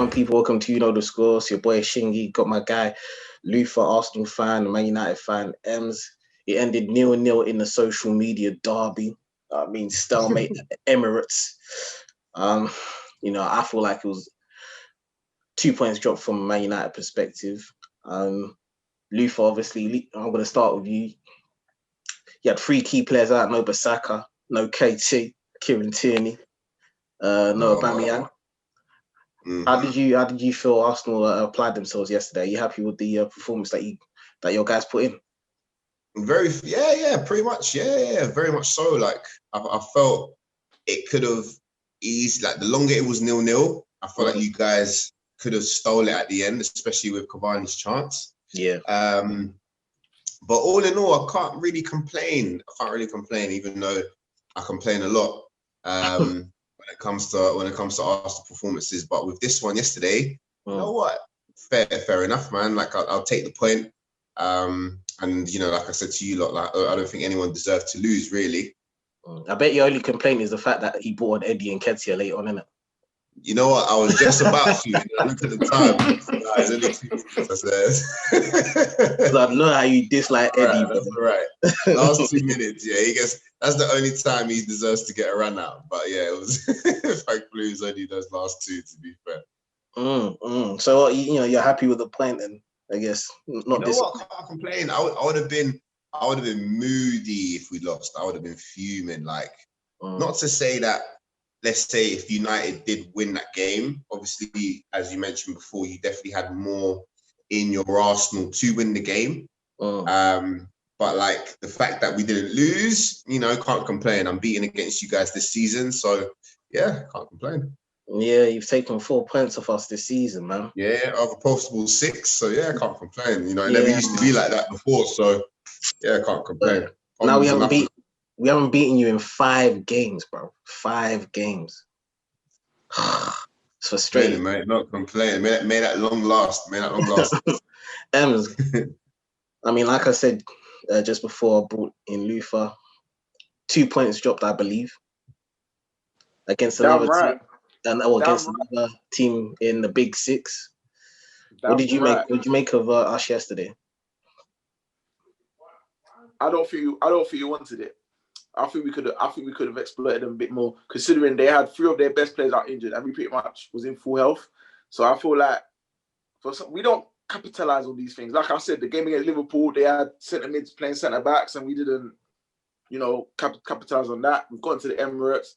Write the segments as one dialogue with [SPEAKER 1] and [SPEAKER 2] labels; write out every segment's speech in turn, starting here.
[SPEAKER 1] on, people? Welcome to You Know the Score. It's your boy Shingy. Got my guy Luther, Arsenal fan, Man United fan, Ems. It ended 0-0 in the social media derby. Stalemate at Emirates. I feel like it was 2 points dropped from a Man United perspective. Luther, obviously, I'm going to start with you. You had three key players out: no Basaka, no KT, Kieran Tierney, no Aubameyang. How did you feel Arsenal applied themselves yesterday? Are you happy with the performance that your guys put in?
[SPEAKER 2] Pretty much, very much so. Like I felt it could have eased. Like the longer it was 0-0, I felt like you guys could have stole it at the end, especially with Cavani's chance.
[SPEAKER 1] Yeah.
[SPEAKER 2] But all in all, I can't really complain. Even though I complain a lot when it comes to Arsenal performances. But with this one yesterday, you know what? Fair enough, man. Like I'll take the point. And like I said to you lot, like I don't think anyone deserved to lose, really.
[SPEAKER 1] I bet your only complaint is the fact that he brought on Eddie and Nketiah late on, innit?
[SPEAKER 2] You know what? I was just about to. I looked at the time. It's only 2 minutes.
[SPEAKER 1] I know how you dislike Eddie.
[SPEAKER 2] That's all right. Last 2 minutes, he gets. That's the only time he deserves to get a run out. But yeah, it was. Thankfully, it was only those last two. To be fair.
[SPEAKER 1] So you're happy with the point, and I guess not.
[SPEAKER 2] You know what? I can't complain. I would have been moody if we lost. I would have been fuming. Like, not to say that. Let's say if United did win that game, obviously, as you mentioned before, you definitely had more in your arsenal to win the game. But like the fact that we didn't lose, can't complain. I'm beating against you guys this season, so yeah, can't complain.
[SPEAKER 1] Yeah, you've taken 4 points off us this season, man.
[SPEAKER 2] Yeah, of a possible 6, so yeah, I can't complain. It never used to be like that before, so yeah, I can't complain.
[SPEAKER 1] Now we haven't beaten you in 5 games, bro. 5 games. It's frustrating.
[SPEAKER 2] Mate, not complaining. May that long last.
[SPEAKER 1] Like I said just before I brought in Luther, 2 points dropped, I believe, against another team, another team in the Big Six. What did you make? What did you make of us yesterday?
[SPEAKER 3] I don't think you wanted it. I think we could have exploited them a bit more, considering they had 3 of their best players out injured and we pretty much was in full health. So I feel like we don't capitalize on these things. Like I said, the game against Liverpool, they had centre mids playing centre backs, and we didn't, capitalize on that. We've gone to the Emirates,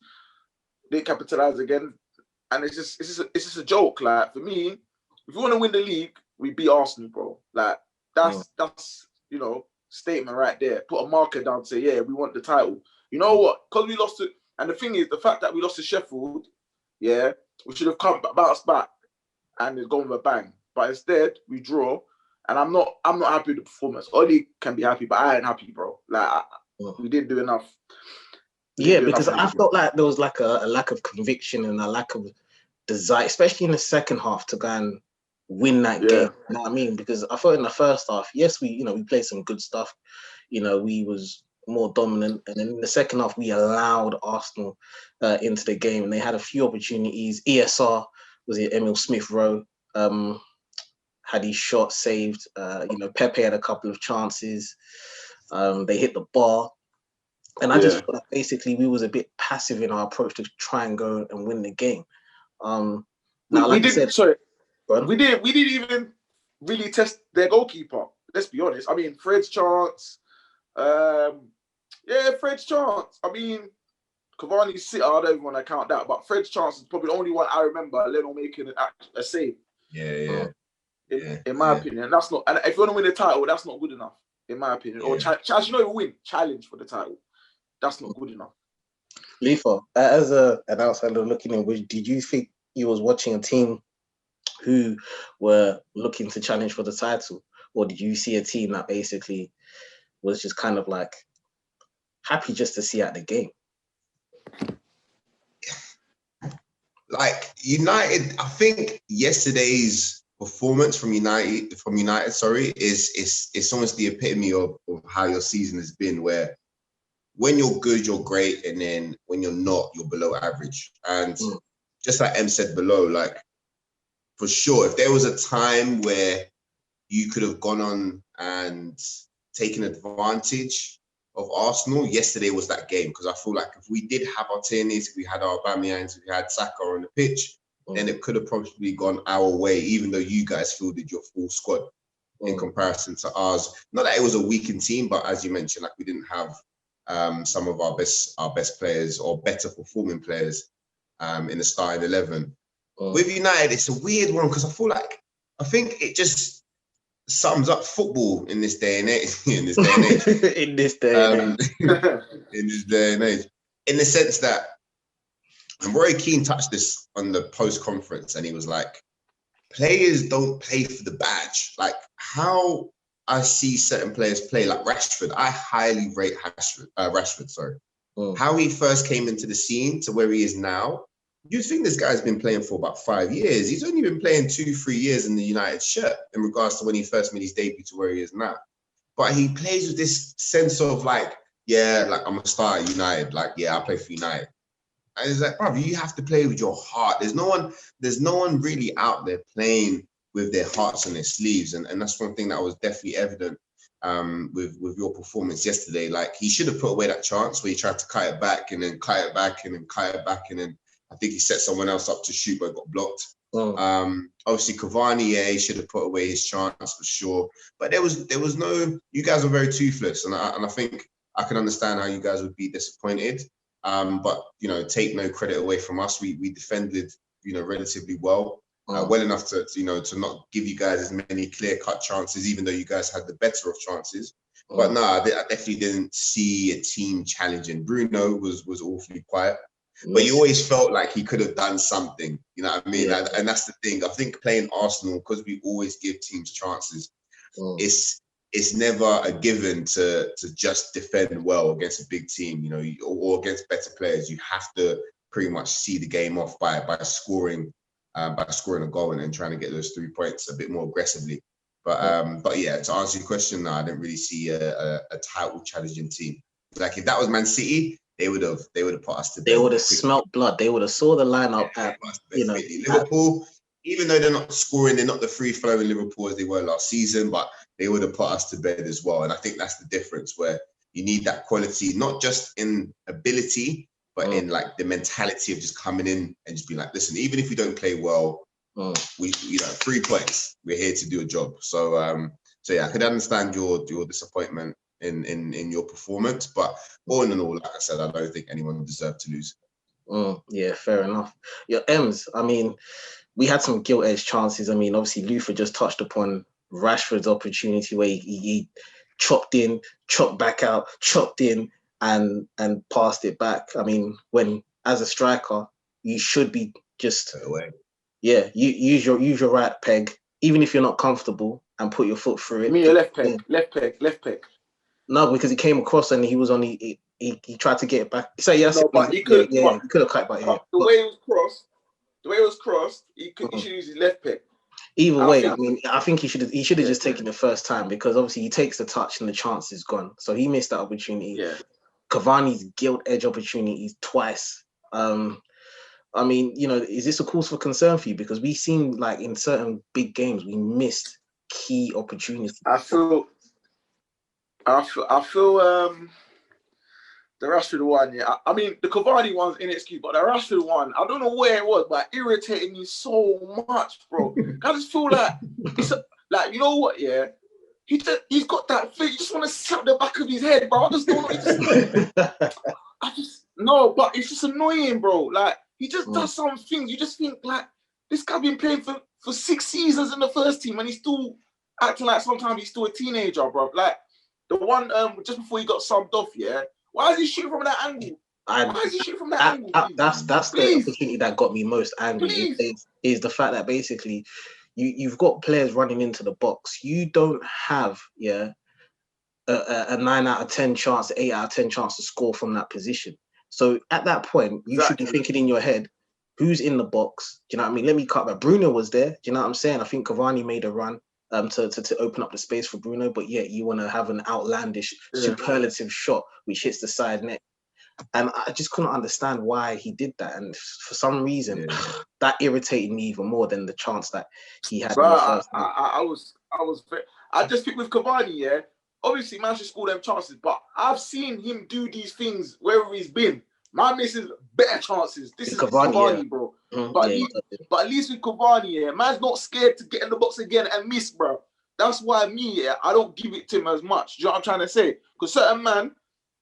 [SPEAKER 3] they capitalize again, and it's just a joke. Like for me, if you want to win the league, we beat Arsenal, bro. Like that's statement right there. Put a marker down to say, yeah, we want the title. You know what? Because we lost it, and the thing is, the fact that we lost to Sheffield, yeah, we should have bounced back and gone with a bang. But instead, we draw, and I'm not happy with the performance. Oli can be happy, but I ain't happy, bro. Like we didn't do enough.
[SPEAKER 1] Because I felt like there was like a lack of conviction and a lack of desire, especially in the second half, to go and win that game. You know what I mean? Because I thought in the first half, yes, we played some good stuff. We was more dominant, and then in the second half, we allowed Arsenal into the game, and they had a few opportunities. ESR was it Emil Smith Rowe had his shot saved. Pepe had a couple of chances. They hit the bar, and I just felt like basically we was a bit passive in our approach to try and go and win the game. We
[SPEAKER 3] didn't even really test their goalkeeper. Let's be honest. I mean, Fred's chance. Fred's chance. I mean, Cavani's sitter, I don't even want to count that, but Fred's chance is probably the only one I remember Leno making a save. In my opinion, that's not. And if you want to win the title, that's not good enough, in my opinion. Or challenge for the title. That's not good enough.
[SPEAKER 1] Lifa, as an outsider looking in, did you think you was watching a team who were looking to challenge for the title, or did you see a team that basically was just kind of like happy just to see out the game?
[SPEAKER 2] Like United, I think yesterday's performance from United, is almost the epitome of how your season has been, where when you're good, you're great, and then when you're not, you're below average. And just like Em said below, like for sure, if there was a time where you could have gone on and taken advantage of Arsenal, yesterday was that game. Because I feel like if we did have our Tierney's, if we had our Aubameyangs, if we had Saka on the pitch, then it could have probably gone our way, even though you guys fielded your full squad in comparison to ours. Not that it was a weakened team, but as you mentioned, like we didn't have some of our best players or better performing players in the starting 11. With United, it's a weird one because I think it just sums up football in this day and age. In this day and age.
[SPEAKER 1] In this day and age.
[SPEAKER 2] In this day and age. In the sense that, and Roy Keane touched this on the post-conference, and he was like, players don't play for the badge. Like how I see certain players play, like Rashford. I highly rate Rashford, sorry. How he first came into the scene to where he is now. You'd think this guy's been playing for about 5 years. He's only been playing 2-3 years in the United shirt in regards to when he first made his debut to where he is now. But he plays with this sense of like, yeah, like I'm a star at United. Like, yeah, I play for United. And it's like, bro, you have to play with your heart. There's no one really out there playing with their hearts on their sleeves. And that's one thing that was definitely evident with your performance yesterday. Like he should have put away that chance where he tried to cut it back and then cut it back and then cut it back and then I think he set someone else up to shoot, but got blocked. Obviously, Cavani, yeah, he should have put away his chance for sure. But there was no. You guys were very toothless, and I think I can understand how you guys would be disappointed. But take no credit away from us. We defended, relatively well, well enough to not give you guys as many clear-cut chances, even though you guys had the better of chances. But no, I definitely didn't see a team challenging. Bruno was awfully quiet. But you always felt like he could have done something, you know what I mean? Yeah. And that's the thing. I think playing Arsenal, because we always give teams chances, it's never a given to just defend well against a big team, or against better players. You have to pretty much see the game off by scoring a goal and then trying to get those 3 points a bit more aggressively. But yeah, to answer your question, no, I didn't really see a title challenging team. Like if that was Man City, they would have put us to bed.
[SPEAKER 1] They would have smelt blood. They would have saw the lineup
[SPEAKER 2] Liverpool, even though they're not scoring, they're not the free-flowing Liverpool as they were last season, but they would have put us to bed as well. And I think that's the difference where you need that quality, not just in ability, but in like the mentality of just coming in and just being like, listen, even if we don't play well, we 3 points. We're here to do a job. So yeah, I could understand your disappointment in your performance, but all in all, like I said, I don't think anyone deserved to lose.
[SPEAKER 1] Yeah, fair enough. Yeah, Ems, I mean, we had some gilt-edged chances. I mean, obviously Luther just touched upon Rashford's opportunity where he chopped in, chopped back out, chopped in and passed it back. I mean, when as a striker, you should be just you use your right peg, even if you're not comfortable, and put your foot through it.
[SPEAKER 3] You mean your left peg, left peg.
[SPEAKER 1] No, because he came across and he was on he tried to get it back. So yes,
[SPEAKER 3] no, but he could
[SPEAKER 1] he could have cut it back here.
[SPEAKER 3] The way it was crossed, he should use his left peg.
[SPEAKER 1] Either way, I mean, I think he should have just taken the first time, because obviously he takes the touch and the chance is gone. So he missed that opportunity.
[SPEAKER 3] Yeah.
[SPEAKER 1] Cavani's gilt edge opportunities twice. I mean, is this a cause for concern for you? Because we seem like in certain big games we missed key opportunities.
[SPEAKER 3] I feel the Rashford one, yeah. I mean, the Cavani one's inexcusable, but the Rashford one, I don't know where it was, but it irritated me so much, bro. I just feel like like, you know what, yeah? He's got that thing. You just want to slap the back of his head, bro. I just don't know. But it's just annoying, bro. Like, he just does some things. You just think, like, this guy been playing for 6 seasons in the first team and he's still acting like sometimes he's still a teenager, bro. Like, the one just before he got subbed off, yeah? Why is he shooting from that angle? That's
[SPEAKER 1] the opportunity that got me most angry. Is the fact that basically you've got players running into the box. You don't have a 9 out of 10 chance, 8 out of 10 chance to score from that position. So at that point, you should be thinking in your head, who's in the box? Do you know what I mean? Let me cut back. Bruno was there. Do you know what I'm saying? I think Cavani made a run to open up the space for Bruno, but yeah, you want to have an outlandish superlative shot which hits the side net. And I just couldn't understand why he did that. And for some reason, that irritated me even more than the chance that he had in the first.
[SPEAKER 3] I just think with Cavani, yeah, obviously man should score them chances, but I've seen him do these things wherever he's been. Man misses better chances. This is Cavani, bro. But at least with Cavani, yeah, man's not scared to get in the box again and miss, bro. That's why I don't give it to him as much. Do you know what I'm trying to say? Because certain man,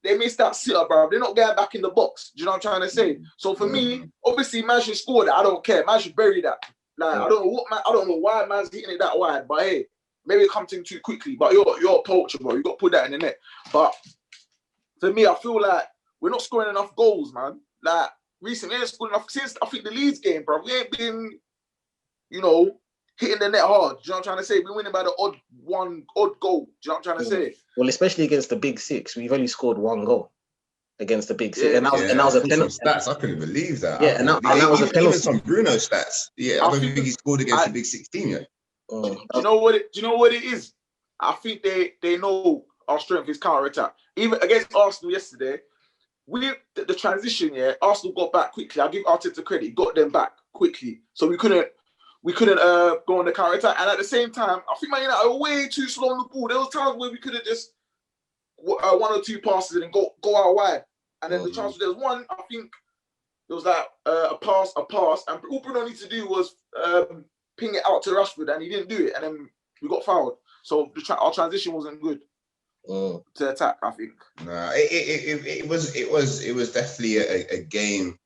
[SPEAKER 3] they miss that sitter, bro. They're not getting back in the box. Do you know what I'm trying to say? So for me, obviously, man should score that. I don't care. Man should bury that. Like I don't know why man's hitting it that wide. But hey, maybe it comes in too quickly. But you're a poacher, bro. You got to put that in the net. But for me, I feel like we're not scoring enough goals, man. Like recently, we ain't scoring enough since I think the Leeds game, bro. We ain't been, hitting the net hard. Do you know what I'm trying to say? We're winning by the odd goal. Do you know what I'm trying to say?
[SPEAKER 1] Well, especially against the Big Six, we've only scored 1 goal against the Big Six, and that was a penalty.
[SPEAKER 2] Stats, I couldn't believe that.
[SPEAKER 1] Yeah, and that was a penalty.
[SPEAKER 2] Even some Bruno stats. Yeah, I don't think he scored against the Big 16 yet.
[SPEAKER 3] Do you know what it is? I think they know our strength is counter-attack. Even against Arsenal yesterday, the transition, Arsenal got back quickly. I give Arteta credit; he got them back quickly, so we couldn't go on the counter-attack. And at the same time, I think Man United were way too slow on the ball. There was times where we could have just 1 or 2 passes and then go out wide. And then the chance, there was one, I think it was like a pass, and all Bruno needed to do was ping it out to Rashford, and he didn't do it, and then we got fouled. So our transition wasn't good to attack, I think.
[SPEAKER 2] No, it was definitely a game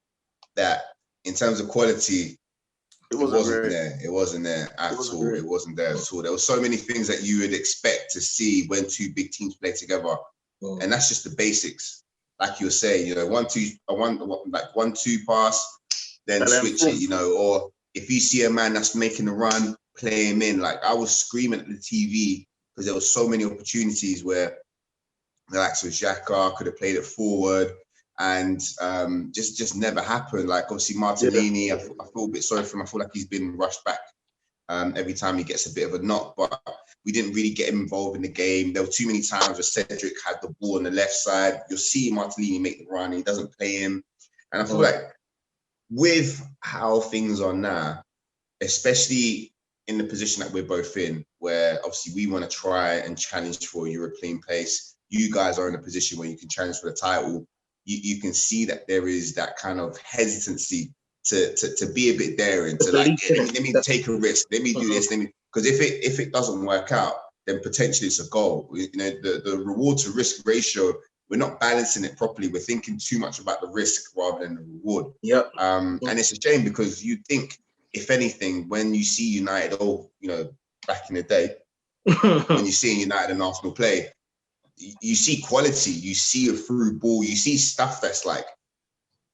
[SPEAKER 2] that, in terms of quality, it wasn't there. It wasn't there at all. It wasn't there at all. There were so many things that you would expect to see when 2 big teams play together, and that's just the basics. Like you're saying, 1-2 pass, then switch it, or if you see a man that's making a run, play him in. Like I was screaming at the TV because there were so many opportunities where the likes of Xhaka could have played it forward, and just never happened. Like obviously Martinelli, I feel a bit sorry for him. I feel like he's been rushed back every time he gets a bit of a knock, but we didn't really get him involved in the game. There were too many times where Cedric had the ball on the left side. You'll see Martinelli make the run, he doesn't play him. And I feel like with how things are now, especially in the position that we're both in, where obviously we want to try and challenge for a European place, you guys are in a position where you can challenge for the title. You can see that there is that kind of hesitancy to be a bit daring, to like, let me take a risk, let me do this, because if it doesn't work out, then potentially it's a goal. The reward to risk ratio, we're not balancing it properly. We're thinking too much about the risk rather than the reward. And it's a shame, because you think, if anything, when you see United, back in the day, when you see United and Arsenal play, you see quality, you see a through ball, you see stuff that's like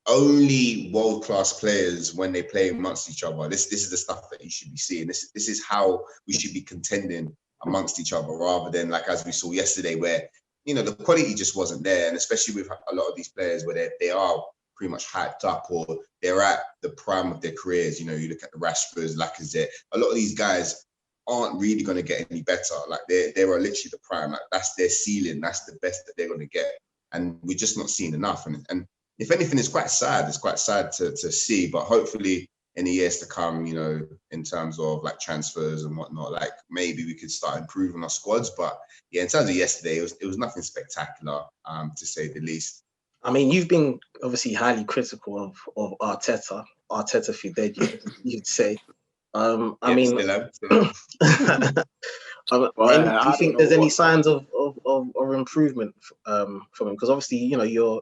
[SPEAKER 2] only world-class players, when they play amongst each other, this is the stuff that you should be seeing. This is how we should be contending amongst each other, rather than like as we saw yesterday, where the quality just wasn't there. And especially with a lot of these players where they are pretty much hyped up, or they're at the prime of their careers. You look at the Rashfords, Lacazette, a lot of these guys aren't really going to get any better. Like they are literally the prime. Like that's their ceiling. That's the best that they're going to get. And we're just not seeing enough. And if anything, it's quite sad. It's quite sad to see. But hopefully in the years to come, in terms of like transfers and whatnot, like maybe we could start improving our squads. But yeah, in terms of yesterday, it was nothing spectacular, to say the least.
[SPEAKER 1] I mean, you've been obviously highly critical of Arteta for dead, you'd say. Do you think there's any signs of improvement from him? Because obviously, you're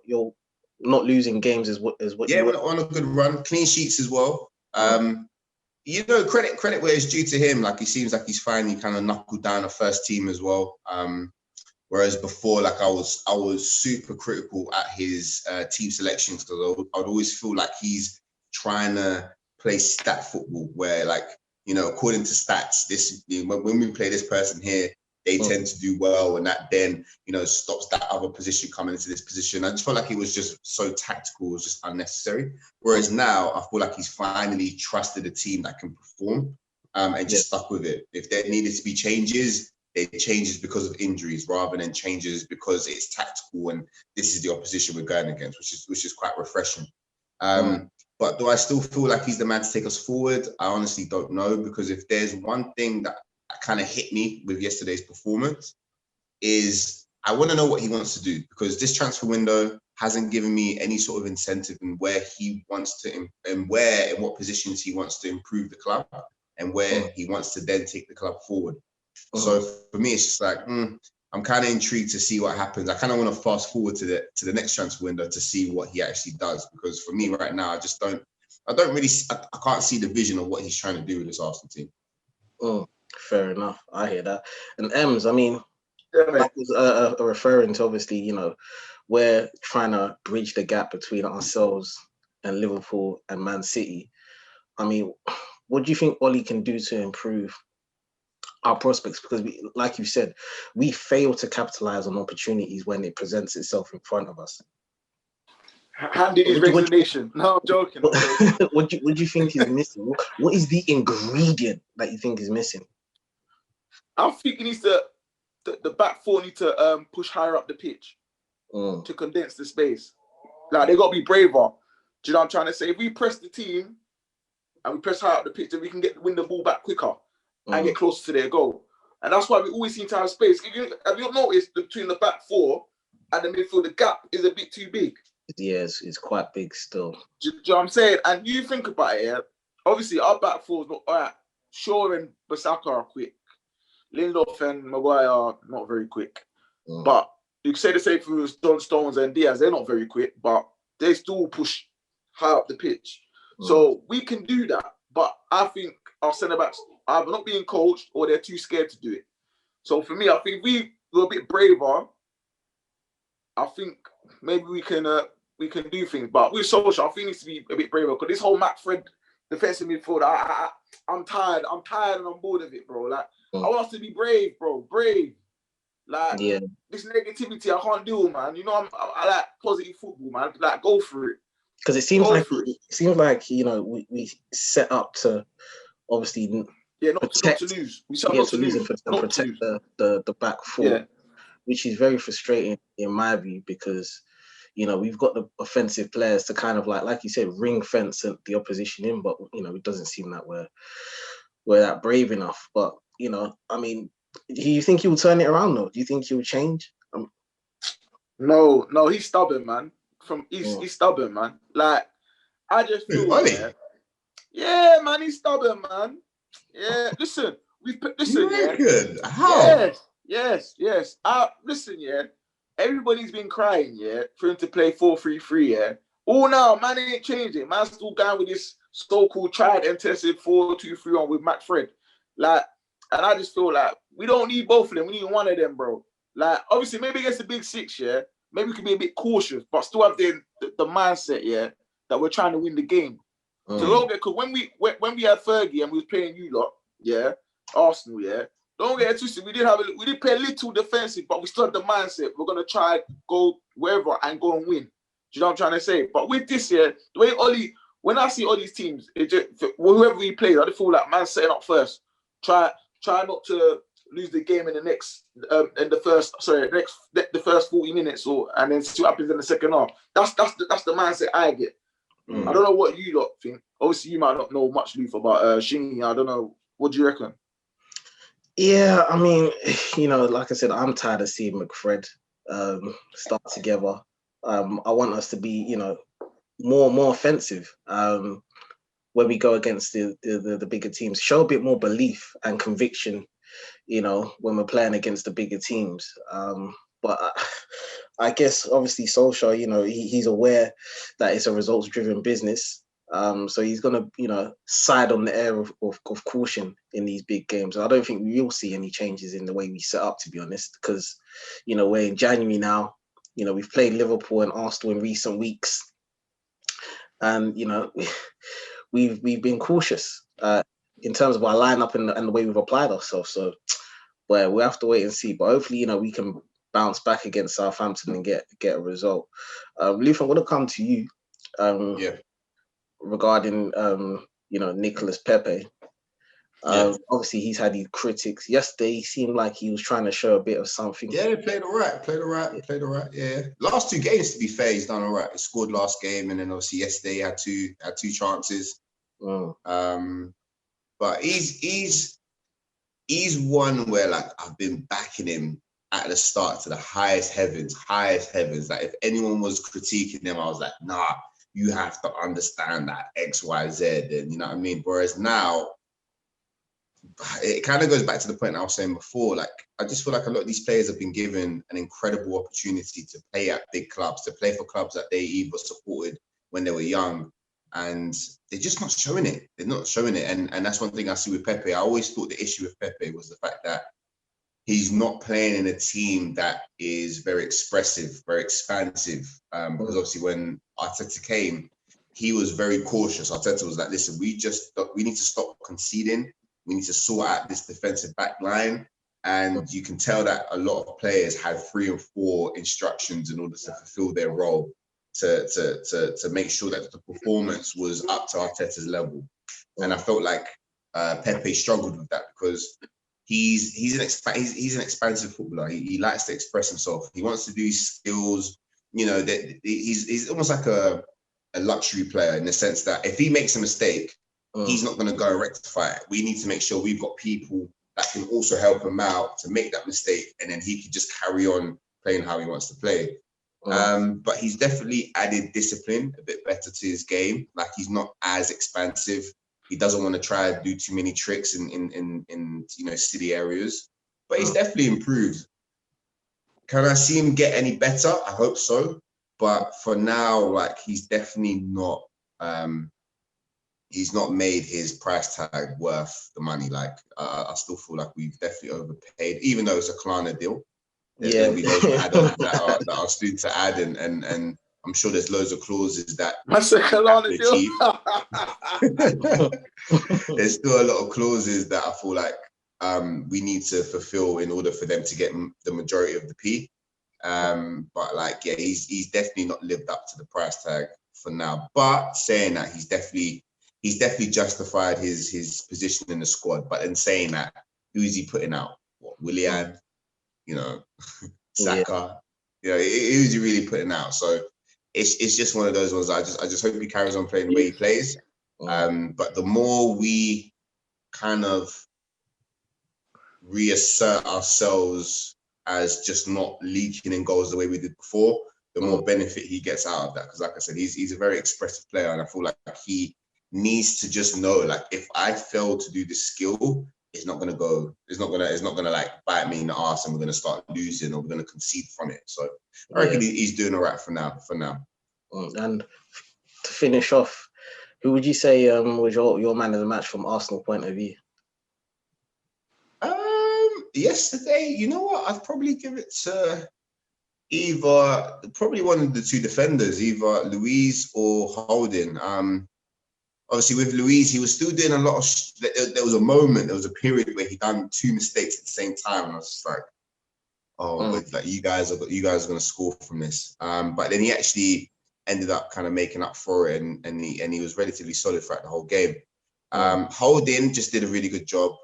[SPEAKER 1] not losing games is what
[SPEAKER 2] we're on a good run, clean sheets as well. Credit where it's due to him. Like he seems like he's finally kind of knuckled down a first team as well. Whereas before, like I was super critical at his team selections, because I would always feel like he's trying to play stat football, where like, according to stats, when we play this person here, they tend to do well, and that then, stops that other position coming into this position. I just felt like it was just so tactical, it was just unnecessary. Whereas now, I feel like he's finally trusted a team that can perform, and just stuck with it. If there needed to be changes, they changes because of injuries rather than changes because it's tactical and this is the opposition we're going against, which is quite refreshing. But do I still feel like he's the man to take us forward? I honestly don't know, because if there's one thing that kind of hit me with yesterday's performance is I want to know what he wants to do, because this transfer window hasn't given me any sort of incentive in where he wants to, and where and what positions he wants to improve the club and where he wants to then take the club forward. So for me, it's just like, I'm kind of intrigued to see what happens. I kind of want to fast forward to the next transfer window to see what he actually does, because for me right now, I can't see the vision of what he's trying to do with this Arsenal team.
[SPEAKER 1] Fair enough. I hear that. And Ems, I mean, that was referring to, obviously, you know, we're trying to bridge the gap between ourselves and Liverpool and Man City. I mean, what do you think Ollie can do to improve our prospects? Because we, like you said, we fail to capitalize on opportunities when it presents itself in front of us.
[SPEAKER 3] Handed his resignation. No, I'm joking.
[SPEAKER 1] What do you think is missing? What is the ingredient that you think is missing?
[SPEAKER 3] I think he needs to, the back four need to push higher up the pitch to condense the space. Like, they got to be braver. Do you know what I'm trying to say? If we press the team and we press high up the pitch, then we can win the ball back quicker and get closer to their goal. And that's why we always seem to have space. Have you noticed between the back four and the midfield, the gap is a bit too big?
[SPEAKER 1] Yeah, it's quite big still.
[SPEAKER 3] Do you know what I'm saying? And you think about it, yeah? Obviously, our back four is not all right. Shaw and Bissaka are quick. Lindelof and Maguire are not very quick. But you can say the same for John Stones and Diaz. They're not very quick, but they still push high up the pitch. So we can do that. But I think our centre-backs are either not being coached or they're too scared to do it. So for me, I think we were a bit braver. I think maybe we can do things. But with Solskjaer, I think he needs to be a bit braver, because this whole Matt Fred defensive midfield, I'm tired. I'm tired and I'm bored of it, bro. Like, I want us to be brave, bro. Brave. Like, this negativity, I can't deal with, man. You know, I like positive football, man. Like, go for it.
[SPEAKER 1] Because it seems like you know, we set up to obviously
[SPEAKER 3] not to lose. We set up not to lose.
[SPEAKER 1] And protect the back four, which is very frustrating in my view, because you know, we've got the offensive players to kind of like you said, ring fence the opposition in, but you know, it doesn't seem like we're that brave enough. But you know, I mean, do you think he will turn it around though? Do you think he'll change?
[SPEAKER 3] No, he's stubborn, man. He's stubborn, man. Like, I just feel yeah, man, he's stubborn, man. Yeah, listen,
[SPEAKER 2] Good. How?
[SPEAKER 3] Yes. Listen, everybody's been crying, for him to play 4-3-3, Oh, no, man ain't changing. Man's still going with this so-called tried and tested 4-2-3-1 with Matt Fred. Like, and I just feel like we don't need both of them. We need one of them, bro. Like, obviously, maybe against the big six, maybe we can be a bit cautious, but still have the mindset, that we're trying to win the game. So don't get, because when we had Fergie and we was playing you lot, Arsenal, don't get it twisted. We did play a little defensive, but we still had the mindset we're gonna try go wherever and go and win. Do you know what I'm trying to say? But with this the way Ollie, when I see all these teams, it just, whoever we play, I just feel like man setting up first. Try not to lose the game in the first 40 minutes, and then see what happens in the second half. That's the mindset I get. I don't know what you lot think. Obviously, you might not know much, Luther, but Shingy, I don't know. What do you reckon?
[SPEAKER 1] Yeah, I mean, you know, like I said, I'm tired of seeing McFred start together. I want us to be, you know, more offensive when we go against the bigger teams. Show a bit more belief and conviction, you know, when we're playing against the bigger teams. But I guess obviously Solskjaer, you know, he's aware that it's a results-driven business. So he's going to, you know, side on the air of caution in these big games. I don't think we'll see any changes in the way we set up, to be honest, because, you know, we're in January now. You know, we've played Liverpool and Arsenal in recent weeks. And, you know, we've been cautious in terms of our lineup and the way we've applied ourselves. So, well, we'll have to wait and see. But hopefully, you know, we can bounce back against Southampton and get a result. Leaf, I'm going to come to you. Regarding you know, Nicolas Pepe. Obviously, he's had his critics. Yesterday, he seemed like he was trying to show a bit of something.
[SPEAKER 2] Yeah, he played all right. Yeah. Last 2 games, to be fair, he's done all right. He scored last game, and then obviously yesterday he had two chances. But he's one where like I've been backing him at the start to the highest heavens. Like if anyone was critiquing him, I was like, nah, you have to understand that X, Y, Z, and you know what I mean? Whereas now, it kind of goes back to the point I was saying before. Like, I just feel like a lot of these players have been given an incredible opportunity to play at big clubs, to play for clubs that they either supported when they were young, and they're just not showing it. They're not showing it, and that's one thing I see with Pepe. I always thought the issue with Pepe was the fact that he's not playing in a team that is very expressive, very expansive. Because obviously when Arteta came, he was very cautious. Arteta was like, listen, we need to stop conceding. We need to sort out this defensive back line. And you can tell that a lot of players had 3 and 4 instructions in order to fulfill their role, to make sure that the performance was up to Arteta's level. And I felt like Pepe struggled with that because he's an expansive footballer. He likes to express himself. He wants to do skills. You know, that he's almost like a luxury player in the sense that if he makes a mistake, he's not going to go and rectify it. We need to make sure we've got people that can also help him out to make that mistake, and then he can just carry on playing how he wants to play. But he's definitely added discipline a bit better to his game. Like, he's not as expansive. He doesn't want to try and do too many tricks in city areas. But he's definitely improved. Can I see him get any better? I hope so. But for now, like, he's definitely not. He's not made his price tag worth the money. Like, I still feel like we've definitely overpaid, even though it's a Klarna deal. There's going to be loads of add-ons that are still to add, and I'm sure there's loads of clauses that
[SPEAKER 3] that's a Klarna deal.
[SPEAKER 2] There's still a lot of clauses that I feel like we need to fulfill in order for them to get the majority of the P. But like, yeah, he's definitely not lived up to the price tag for now. But saying that, he's definitely justified his position in the squad. But in saying that, who is he putting out? What, Willian? Saka? Who is he really putting out? So it's just one of those ones. I just hope he carries on playing the way he plays. But the more we kind of reassert ourselves as just not leaking in goals the way we did before, the more benefit he gets out of that. Because like I said, he's a very expressive player, and I feel like he needs to just know, like, if I fail to do this skill, it's not gonna like bite me in the arse, and we're gonna start losing, or we're gonna concede from it. So I reckon he's doing all right for now.
[SPEAKER 1] And to finish off, who would you say was your man of the match from Arsenal point of view?
[SPEAKER 2] Yesterday, you know what? I'd probably give it to probably one of the 2 defenders, either Luiz or Holding. Obviously, with Luiz, he was still doing a lot of. There was a period where he done 2 mistakes at the same time, and I was just like, like you guys are going to score from this. But then he actually ended up kind of making up for it, and he was relatively solid throughout the whole game. Holding just did a really good job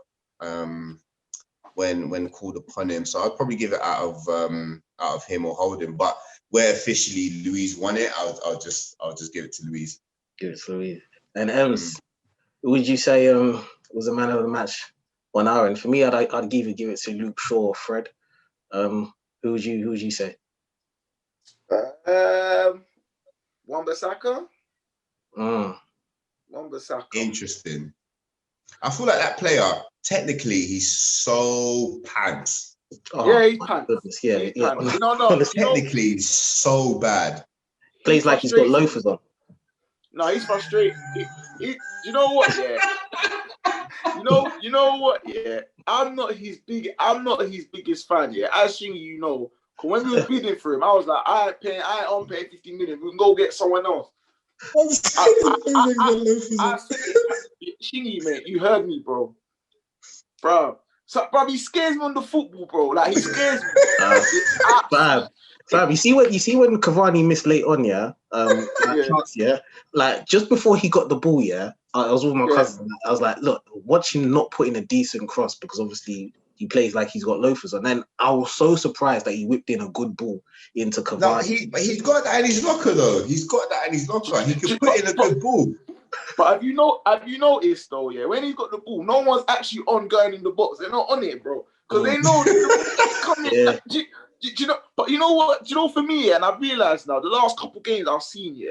[SPEAKER 2] when called upon him. So I'd probably give it out of him or Holding. But where officially Luiz won it, I'll just give it to Luiz.
[SPEAKER 1] Give it to Luiz. And Ems, who would you say was the man of the match on our end? For me, I'd either give it to Luke Shaw or Fred. Who would you say?
[SPEAKER 3] Wan-Bissaka. Wan-Bissaka.
[SPEAKER 2] Interesting. I feel like that player, technically, he's so pants.
[SPEAKER 3] Yeah, he's pants.
[SPEAKER 1] Goodness, yeah.
[SPEAKER 3] Pants.
[SPEAKER 2] Technically, he's so bad.
[SPEAKER 1] Plays like he's got loafers on.
[SPEAKER 3] No, he's frustrated. You know what? Yeah. You know what? Yeah. I'm not his biggest fan. Yeah. As you know, cause when we were bidding for him, I was like, I ain't on paying 50 million. We can go get someone else. Shingy, mate, you heard me, bro. So, bro, he scares me on the football, bro. Like, he scares me.
[SPEAKER 1] Fab, you see when Cavani missed late on, chance, like just before he got the ball, I was with my cousin. I was like, look, watch him not put in a decent cross because obviously he plays like he's got loafers. And then I was so surprised that he whipped in a good ball into Cavani.
[SPEAKER 2] No, he's got that in his locker though. He's got that in his locker. He can put in a good ball.
[SPEAKER 3] But have you noticed though, yeah, when he's got the ball, no one's actually on going in the box. They're not on it, bro. Because they know the coming.
[SPEAKER 1] Yeah.
[SPEAKER 3] Do you know? But you know what? Do you know, for me, and I've realised now, the last couple games I've seen,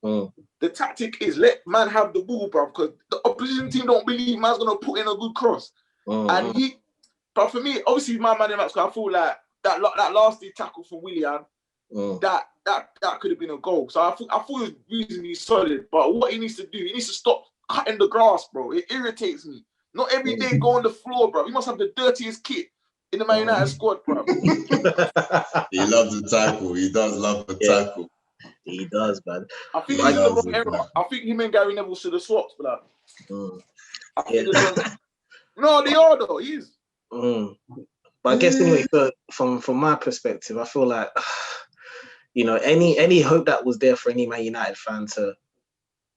[SPEAKER 3] the tactic is let man have the ball, bro, because the opposition team don't believe man's gonna put in a good cross. And but for me, obviously, my man in that squad, I feel like that last tackle from Willian, that could have been a goal. So I thought it was reasonably solid. But what he needs to do, he needs to stop cutting the grass, bro. It irritates me. Not every day go on the floor, bro. He must have the dirtiest kit in the Man United squad, bro.
[SPEAKER 2] He loves the tackle. He does love the tackle.
[SPEAKER 1] He does, man.
[SPEAKER 3] I think he's in the wrong era. I think him and Gary Neville should have swapped for that. No, they are though. He is.
[SPEAKER 1] But I guess anyway, from my perspective, I feel like any hope that was there for any Man United fan to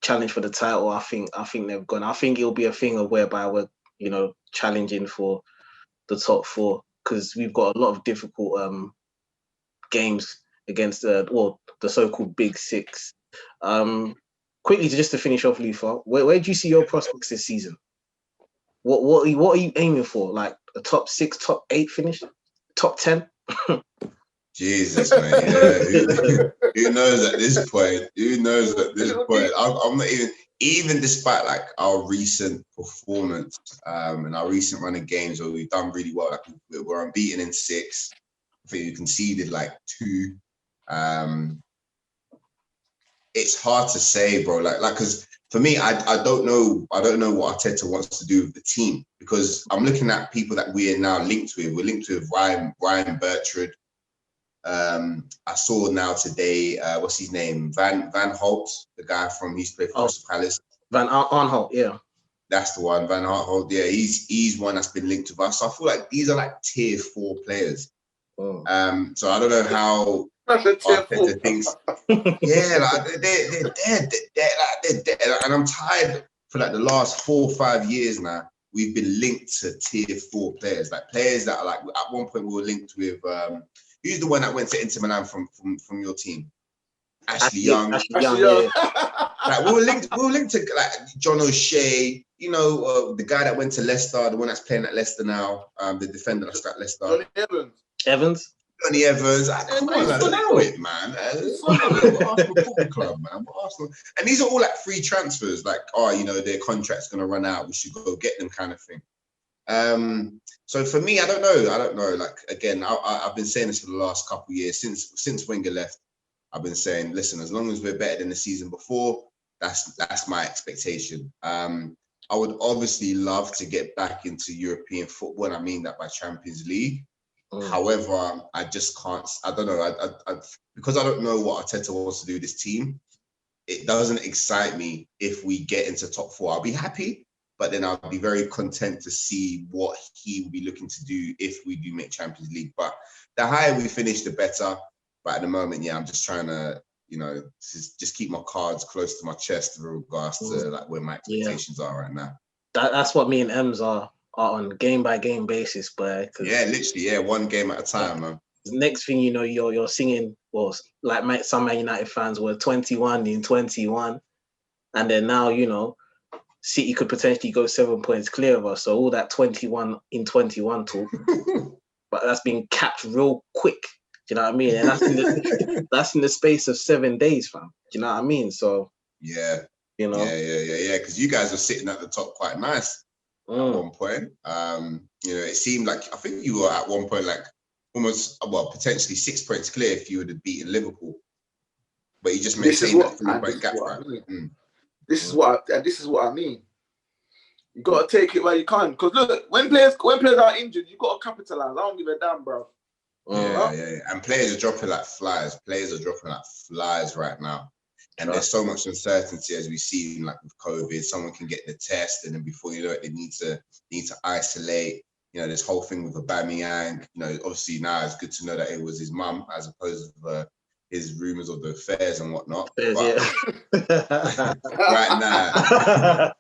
[SPEAKER 1] challenge for the title, I think they've gone. I think it'll be a thing of whereby we're challenging for the top four because we've got a lot of difficult games against the so-called Big Six. Quickly, just to finish off, Lufa, where do you see your prospects this season? What are you aiming for? Like a top 6, top 8 finish, top 10?
[SPEAKER 2] Jesus, man. Yeah. Who knows at this point? I'm not even despite like our recent performance and our recent run of games where we've done really well. Like we're unbeaten in 6. I think we conceded like 2. It's hard to say, bro. Like because for me, I don't know what Arteta wants to do with the team because I'm looking at people that we are now linked with. We're linked with Ryan Bertrand. I saw now today, what's his name? Van Holt, the guy from he used to play for Crystal Palace.
[SPEAKER 1] Van Aanholt, yeah.
[SPEAKER 2] That's the one, Van Aanholt. Yeah, he's one that's been linked with us. So I feel like these are like tier 4 players. So I don't know how Arteta thinks. Yeah, like they're dead. And I'm tired for like the last 4 or 5 years now. We've been linked to tier 4 players, like players that are like at one point we were linked with. Who's the one that went to Inter Milan from your team? Ashley Young.
[SPEAKER 1] Yeah.
[SPEAKER 2] Like we were linked to like John O'Shea. The guy that went to Leicester, the one that's playing at Leicester now, the defender that's at Leicester.
[SPEAKER 3] Johnny
[SPEAKER 1] Evans.
[SPEAKER 2] Johnny Evans. Come on, allow it, man. Arsenal Football Club, man. Arsenal. And these are all like free transfers. Like, their contract's gonna run out. We should go get them, kind of thing. So for me, I don't know. Like again, I've been saying this for the last couple of years since Wenger left. I've been saying, listen, as long as we're better than the season before, that's my expectation. I would obviously love to get back into European football, and I mean that by Champions League. However, I just can't. I don't know. Because I don't know what Arteta wants to do with this team. It doesn't excite me if we get into top 4. I'll be happy. But then I'll be very content to see what he will be looking to do if we do make Champions League. But the higher we finish, the better. But at the moment, I'm just trying to, just keep my cards close to my chest with regards to like where my expectations are right now. That's
[SPEAKER 1] what me and Ems are on game by game basis, but
[SPEAKER 2] yeah, literally, one game at a time, man.
[SPEAKER 1] Next thing you know, you're singing, well, like some Man United fans were 21 in 21, and then now City could potentially go 7 points clear of us. So all that 21 in 21 talk, but that's been capped real quick. Do you know what I mean? And that's in the space of 7 days, fam. Do you know what I mean? So
[SPEAKER 2] yeah, because you guys were sitting at the top quite nice at one point. It seemed like I think you were at one point like almost potentially 6 points clear if you would have beaten Liverpool, but you just maintained that 3-point gap.
[SPEAKER 3] This is what I mean. You gotta take it where you can. Because look, when players are injured, you gotta capitalize. I don't give a damn, bro.
[SPEAKER 2] Yeah. And players are dropping like flies. Right now. And there's so much uncertainty as we've seen, like with COVID. Someone can get the test, and then before you know it, they need to isolate. This whole thing with Aubameyang. Obviously now it's good to know that it was his mum as opposed to his rumors of the affairs and whatnot. Right now,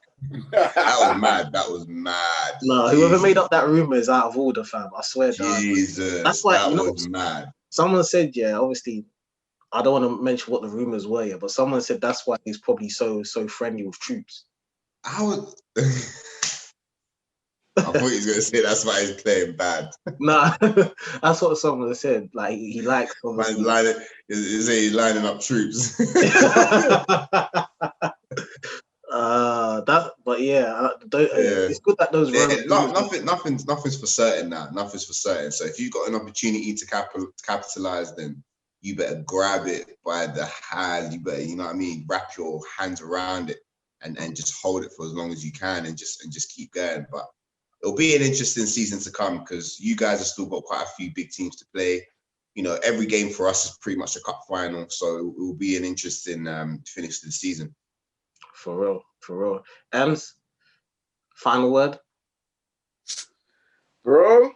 [SPEAKER 2] That was mad. That was mad.
[SPEAKER 1] No, whoever made up that rumor is out of order, fam. I swear, dog.
[SPEAKER 2] Jesus,
[SPEAKER 1] That's why,
[SPEAKER 2] that
[SPEAKER 1] you know,
[SPEAKER 2] was mad.
[SPEAKER 1] someone said, yeah, obviously, I don't want to mention what the rumors were, yeah, but someone said that's why he's probably so friendly with troops.
[SPEAKER 2] I was. I thought he was going to say that's why he's playing bad.
[SPEAKER 1] Nah, that's what someone said. Like he likes obviously.
[SPEAKER 2] He's lining up troops.
[SPEAKER 1] But yeah, it's good that those
[SPEAKER 2] nothing's for certain now. Nothing's for certain. So if you've got an opportunity to capitalize, then you better grab it by the hand. You better, you know what I mean, wrap your hands around it and just hold it for as long as you can and just keep going. But it'll be an interesting season to come because you guys have still got quite a few big teams to play. You know, every game for us is pretty much a cup final, so it will be an interesting finish to the season.
[SPEAKER 1] For real. Ems, final word?
[SPEAKER 3] Bro,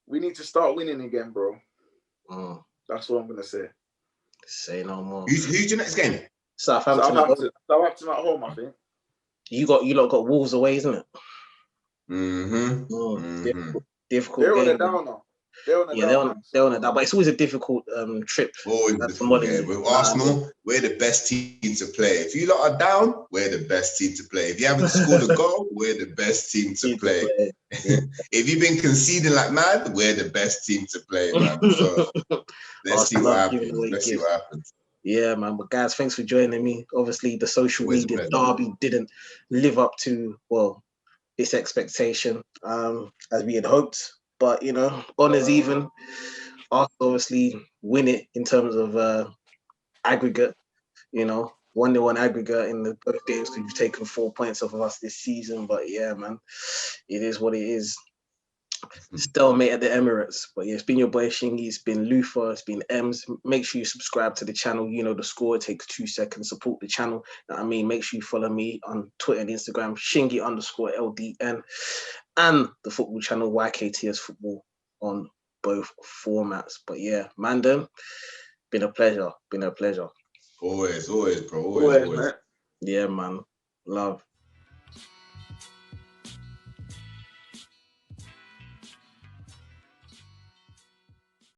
[SPEAKER 3] we need to start winning again, bro. That's what I'm going to say.
[SPEAKER 1] Say no more.
[SPEAKER 2] Who's your next game?
[SPEAKER 3] Southampton at home, I think.
[SPEAKER 1] You lot got Wolves away, isn't it? Difficult
[SPEAKER 3] They're
[SPEAKER 1] game.
[SPEAKER 3] on a downer. They're on a
[SPEAKER 1] down, but it's always a difficult trip.
[SPEAKER 2] Always a difficult game. With Arsenal, we're the best team to play. If you lot are down, we're the best team to play. If you haven't scored a goal, we're the best team to play. Yeah. If you've been conceding like mad, we're the best team to play, man. So let's see what happens.
[SPEAKER 1] Yeah, man. But guys, thanks for joining me. Obviously, the social media derby didn't live up to, well, this expectation as we had hoped. But, you know, honours even. Arsenal obviously win it in terms of aggregate, you know, 1-1 aggregate in the both games because you've taken 4 points off of us this season. But yeah, man, it is what it is. Stalemate at the Emirates. But yeah, it's been your boy Shingy, it's been Luther, it's been Ems. Make sure you subscribe to the channel. You know the score, it takes 2 seconds. Support the channel. I mean, make sure you follow me on Twitter and Instagram, Shingy_LDN, and the football channel YKTS Football on both formats. But yeah, Mandem, been a pleasure.
[SPEAKER 2] Always, bro. Always.
[SPEAKER 3] Man.
[SPEAKER 1] Yeah, man. Love.